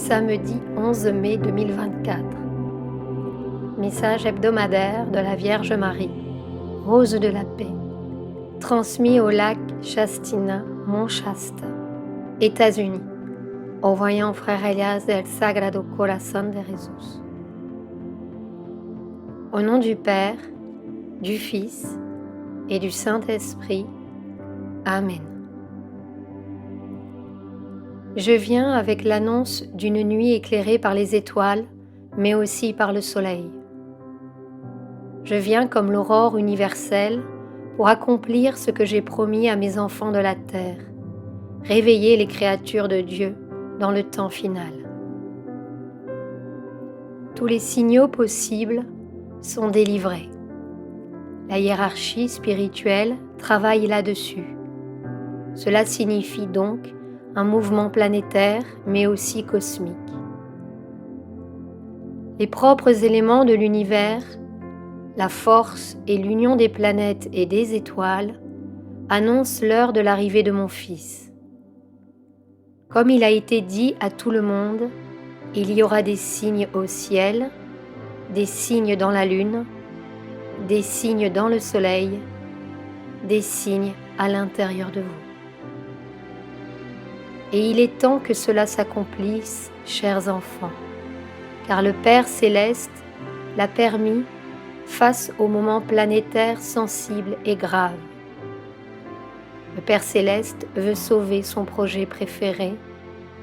Samedi 11 mai 2024. Message hebdomadaire de la Vierge Marie, Rose de la Paix, transmis au lac Shastina, Mont Shasta, États-Unis, au voyant Frère Elias del Sagrado Corazón de Jesús. Au nom du Père, du Fils et du Saint-Esprit. Amen. Je viens avec l'annonce d'une nuit éclairée par les étoiles, mais aussi par le soleil. Je viens comme l'aurore universelle pour accomplir ce que j'ai promis à mes enfants de la terre, réveiller les créatures de Dieu dans le temps final. Tous les signaux possibles sont délivrés. La hiérarchie spirituelle travaille là-dessus. Cela signifie donc un mouvement planétaire, mais aussi cosmique. Les propres éléments de l'univers, la force et l'union des planètes et des étoiles, annoncent l'heure de l'arrivée de mon Fils. Comme il a été dit à tout le monde, il y aura des signes au ciel, des signes dans la lune, des signes dans le soleil, des signes à l'intérieur de vous. Et il est temps que cela s'accomplisse, chers enfants, car le Père Céleste l'a permis face aux moments planétaires sensibles et graves. Le Père Céleste veut sauver son projet préféré,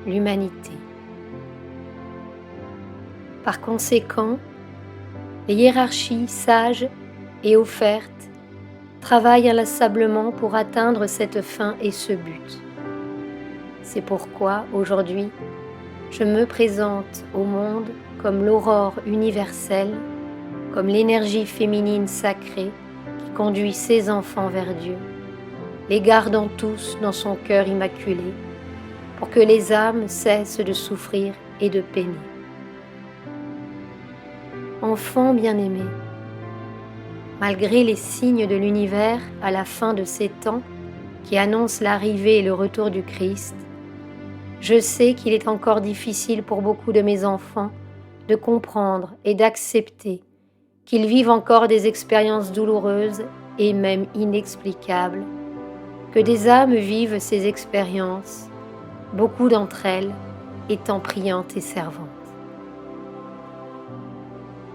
l'humanité. Par conséquent, les hiérarchies sages et offertes travaillent inlassablement pour atteindre cette fin et ce but. C'est pourquoi, aujourd'hui, je me présente au monde comme l'aurore universelle, comme l'énergie féminine sacrée qui conduit ses enfants vers Dieu, les gardant tous dans son cœur immaculé, pour que les âmes cessent de souffrir et de peiner. Enfants bien-aimés, malgré les signes de l'univers à la fin de ces temps qui annoncent l'arrivée et le retour du Christ, je sais qu'il est encore difficile pour beaucoup de mes enfants de comprendre et d'accepter qu'ils vivent encore des expériences douloureuses et même inexplicables, que des âmes vivent ces expériences, beaucoup d'entre elles étant priantes et servantes.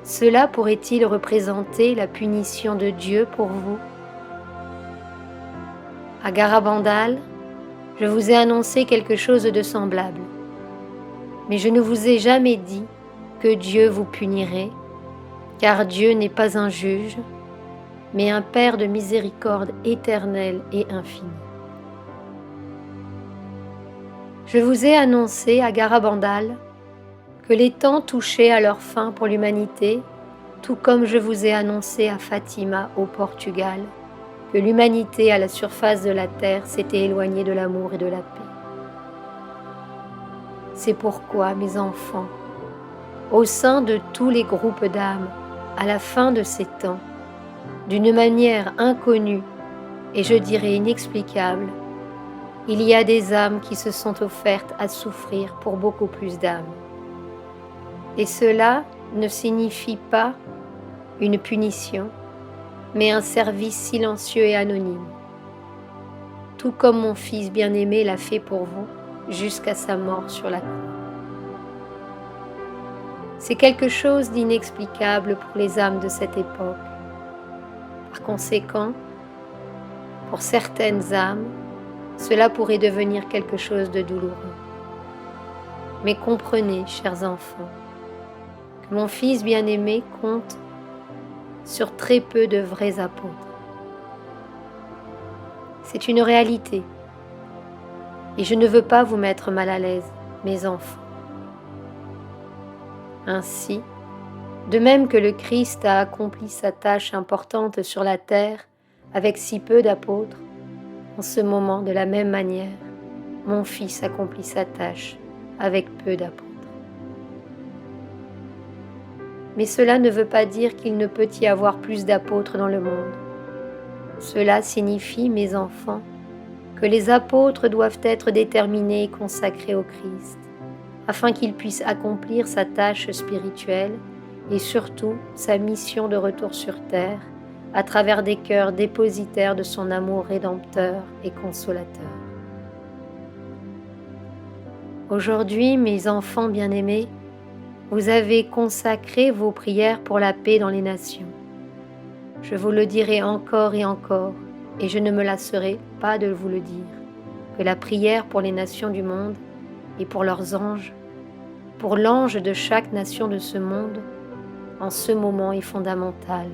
Cela pourrait-il représenter la punition de Dieu pour vous? À Garabandal, je vous ai annoncé quelque chose de semblable, mais je ne vous ai jamais dit que Dieu vous punirait, car Dieu n'est pas un juge, mais un Père de miséricorde éternelle et infinie. Je vous ai annoncé à Garabandal que les temps touchaient à leur fin pour l'humanité, tout comme je vous ai annoncé à Fatima au Portugal que l'humanité à la surface de la terre s'était éloignée de l'amour et de la paix. C'est pourquoi, mes enfants, au sein de tous les groupes d'âmes, à la fin de ces temps, d'une manière inconnue et je dirais inexplicable, il y a des âmes qui se sont offertes à souffrir pour beaucoup plus d'âmes. Et cela ne signifie pas une punition, mais un service silencieux et anonyme, tout comme mon Fils bien-aimé l'a fait pour vous jusqu'à sa mort sur la croix. C'est quelque chose d'inexplicable pour les âmes de cette époque. Par conséquent, pour certaines âmes, cela pourrait devenir quelque chose de douloureux. Mais comprenez, chers enfants, que mon Fils bien-aimé compte sur très peu de vrais apôtres. C'est une réalité, et je ne veux pas vous mettre mal à l'aise, mes enfants. Ainsi, de même que le Christ a accompli sa tâche importante sur la terre avec si peu d'apôtres, en ce moment, de la même manière, mon Fils accomplit sa tâche avec peu d'apôtres. Mais cela ne veut pas dire qu'il ne peut y avoir plus d'apôtres dans le monde. Cela signifie, mes enfants, que les apôtres doivent être déterminés et consacrés au Christ, afin qu'il puisse accomplir sa tâche spirituelle et surtout sa mission de retour sur terre à travers des cœurs dépositaires de son amour rédempteur et consolateur. Aujourd'hui, mes enfants bien-aimés, vous avez consacré vos prières pour la paix dans les nations. Je vous le dirai encore et encore, et je ne me lasserai pas de vous le dire, que la prière pour les nations du monde et pour leurs anges, pour l'ange de chaque nation de ce monde, en ce moment est fondamentale,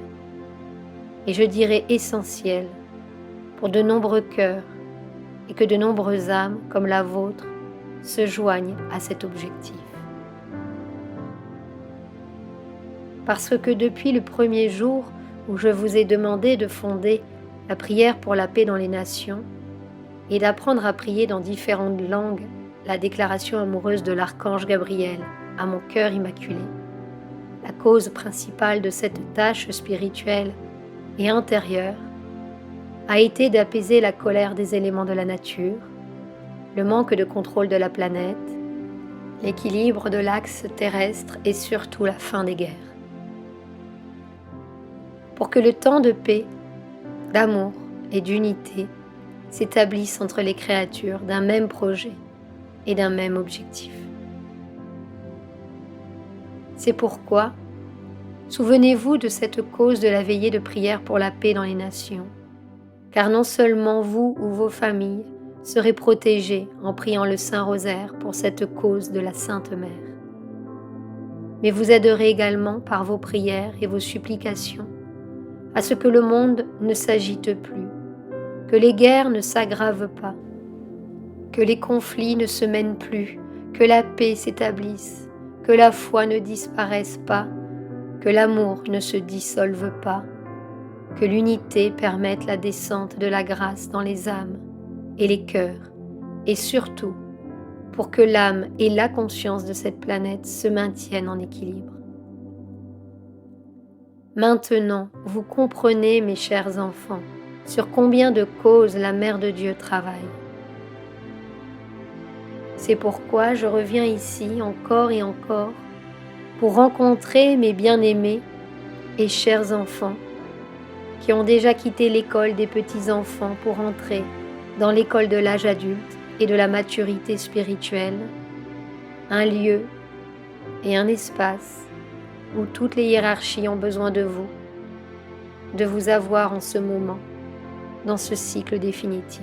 et je dirais essentielle pour de nombreux cœurs, et que de nombreuses âmes comme la vôtre se joignent à cet objectif. Parce que depuis le premier jour où je vous ai demandé de fonder la prière pour la paix dans les nations et d'apprendre à prier dans différentes langues la déclaration amoureuse de l'archange Gabriel à mon cœur immaculé, la cause principale de cette tâche spirituelle et intérieure a été d'apaiser la colère des éléments de la nature, le manque de contrôle de la planète, l'équilibre de l'axe terrestre et surtout la fin des guerres. Pour que le temps de paix, d'amour et d'unité s'établisse entre les créatures d'un même projet et d'un même objectif. C'est pourquoi, souvenez-vous de cette cause de la veillée de prière pour la paix dans les nations, car non seulement vous ou vos familles serez protégés en priant le Saint-Rosaire pour cette cause de la Sainte Mère, mais vous aiderez également par vos prières et vos supplications à ce que le monde ne s'agite plus, que les guerres ne s'aggravent pas, que les conflits ne se mènent plus, que la paix s'établisse, que la foi ne disparaisse pas, que l'amour ne se dissolve pas, que l'unité permette la descente de la grâce dans les âmes et les cœurs, et surtout pour que l'âme et la conscience de cette planète se maintiennent en équilibre. Maintenant, vous comprenez, mes chers enfants, sur combien de causes la Mère de Dieu travaille. C'est pourquoi je reviens ici encore et encore pour rencontrer mes bien-aimés et chers enfants qui ont déjà quitté l'école des petits-enfants pour entrer dans l'école de l'âge adulte et de la maturité spirituelle, un lieu et un espace où toutes les hiérarchies ont besoin de vous avoir en ce moment, dans ce cycle définitif.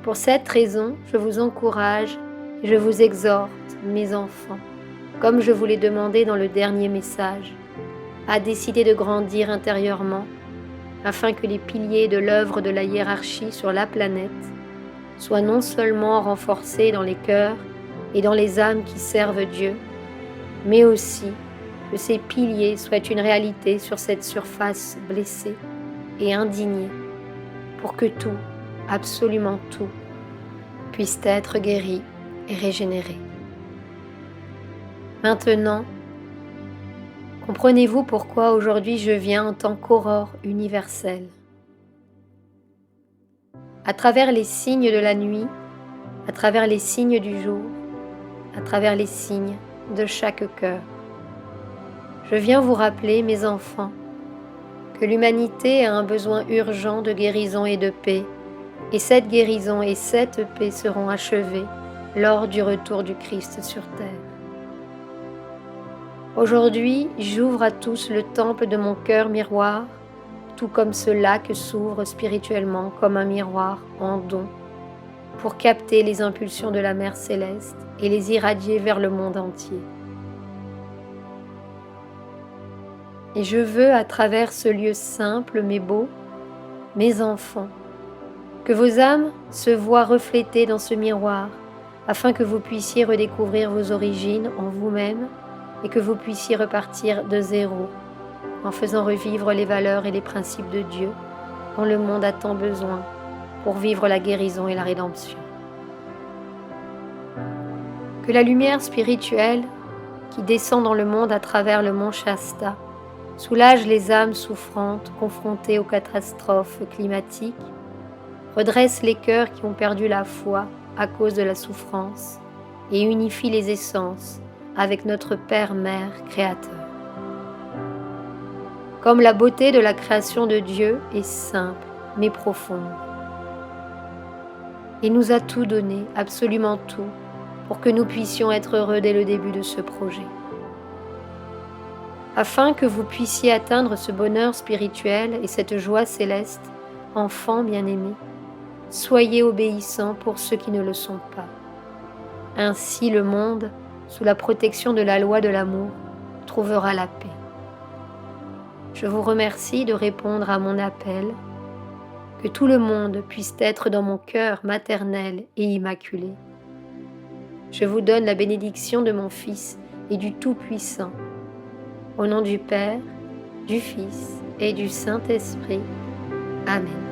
Pour cette raison, je vous encourage et je vous exhorte, mes enfants, comme je vous l'ai demandé dans le dernier message, à décider de grandir intérieurement afin que les piliers de l'œuvre de la hiérarchie sur la planète soient non seulement renforcés dans les cœurs et dans les âmes qui servent Dieu, mais aussi que ces piliers soient une réalité sur cette surface blessée et indignée, pour que tout, absolument tout, puisse être guéri et régénéré. Maintenant, comprenez-vous pourquoi aujourd'hui je viens en tant qu'aurore universelle. À travers les signes de la nuit, à travers les signes du jour, à travers les signes de chaque cœur. Je viens vous rappeler, mes enfants, que l'humanité a un besoin urgent de guérison et de paix, et cette guérison et cette paix seront achevées lors du retour du Christ sur terre. Aujourd'hui, j'ouvre à tous le temple de mon cœur miroir, tout comme ce lac s'ouvre spirituellement comme un miroir en don, pour capter les impulsions de la Mère Céleste et les irradier vers le monde entier. Et je veux, à travers ce lieu simple mais beau, mes enfants, que vos âmes se voient reflétées dans ce miroir, afin que vous puissiez redécouvrir vos origines en vous-même et que vous puissiez repartir de zéro, en faisant revivre les valeurs et les principes de Dieu dont le monde a tant besoin pour vivre la guérison et la rédemption. Que la lumière spirituelle qui descend dans le monde à travers le mont Shasta soulage les âmes souffrantes confrontées aux catastrophes climatiques, redresse les cœurs qui ont perdu la foi à cause de la souffrance et unifie les essences avec notre Père-Mère Créateur. Comme la beauté de la création de Dieu est simple mais profonde. Il nous a tout donné, absolument tout, pour que nous puissions être heureux dès le début de ce projet. Afin que vous puissiez atteindre ce bonheur spirituel et cette joie céleste, enfants bien-aimés, soyez obéissants pour ceux qui ne le sont pas. Ainsi le monde, sous la protection de la loi de l'amour, trouvera la paix. Je vous remercie de répondre à mon appel, que tout le monde puisse être dans mon cœur maternel et immaculé. Je vous donne la bénédiction de mon Fils et du Tout-Puissant. Au nom du Père, du Fils et du Saint-Esprit. Amen.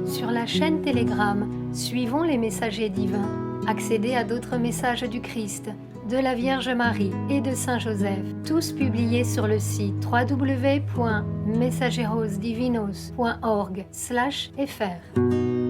Sur la chaîne Telegram, suivons les messagers divins. Accédez à d'autres messages du Christ, de la Vierge Marie et de Saint Joseph, tous publiés sur le site www.mensajerosdivinos.org/fr.